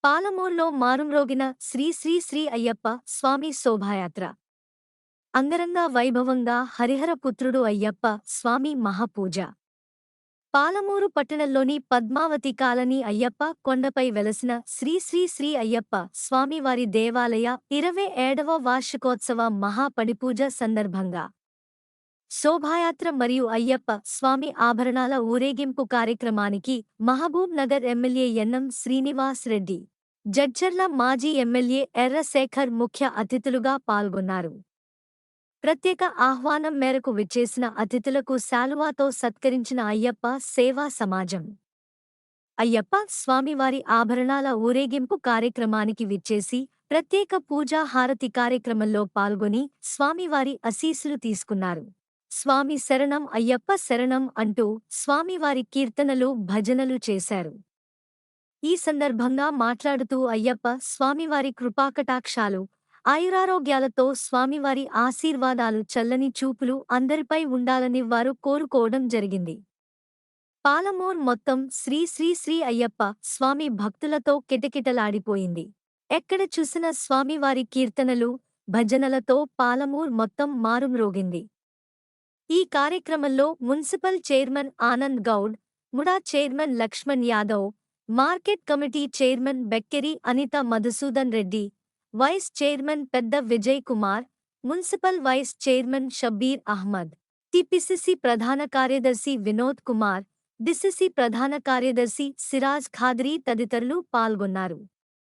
పాలమూరులో మారుమ్రోగిన శ్రీ శ్రీ శ్రీ అయ్యప్ప స్వామి శోభాయాత్ర అంగరంగ వైభవంగా హరిహరపుత్రుడు అయ్యప్ప స్వామి మహాపూజ. పాలమూరు పట్టణంలోని పద్మావతి కాలనీ అయ్యప్ప కొండపై వెలసిన శ్రీ శ్రీ శ్రీ అయ్యప్ప స్వామివారి దేవాలయ 27వ వార్షికోత్సవ మహాపడిపూజ సందర్భంగా శోభాయాత్ర మరియు అయ్యప్ప స్వామి ఆభరణాల ఊరేగింపు కార్యక్రమానికి మహబూబ్ నగర్ ఎమ్మెల్యే యన్నం శ్రీనివాస్ రెడ్డి, జడ్చర్ల మాజీ ఎమ్మెల్యే ఎర్రశేఖర్ ముఖ్య అతిథులుగా పాల్గొన్నారు. ప్రత్యేక ఆహ్వానం మేరకు విచ్చేసిన అతిథులకు శాలువాతో సత్కరించిన అయ్యప్ప సేవా సమాజం. అయ్యప్ప స్వామివారి ఆభరణాల ఊరేగింపు కార్యక్రమానికి విచ్చేసి ప్రత్యేక పూజా హారతి కార్యక్రమంలో పాల్గొని స్వామివారి ఆశీస్సులు తీసుకున్నారు. స్వామి శరణం అయ్యప్ప శరణం అంటూ స్వామివారి కీర్తనలు భజనలు చేశారు. ఈ సందర్భంగా మాట్లాడుతూ అయ్యప్ప స్వామివారి కృపాకటాక్షాలు, ఆయురారోగ్యాలతో స్వామివారి ఆశీర్వాదాలు చల్లని చూపులు అందరిపై ఉండాలని వారు కోరుకోవడం జరిగింది. పాలమూర్ మొత్తం శ్రీ శ్రీ శ్రీ అయ్యప్ప స్వామి భక్తులతో కిటకిటలాడిపోయింది. ఎక్కడ చూసినా స్వామివారి కీర్తనలు, భజనలతో పాలమూర్ మొత్తం మారుమ్రోగింది. ఈ కార్యక్రమంలో municipal chairman Anand Goud, MUDA chairman Lakshman Yadav, market committee chairman Bekkeri Anitha Madhusudan Reddy, vice chairman పెద్ద Vijay Kumar, municipal vice chairman Shabbir Ahmed, TPCC ప్రధాన కార్యదర్శి వినోద్ కుమార్, డిసిసి ప్రధాన కార్యదర్శి సిరాజ్ ఖాద్రీ తదితరులు పాల్గొన్నారు.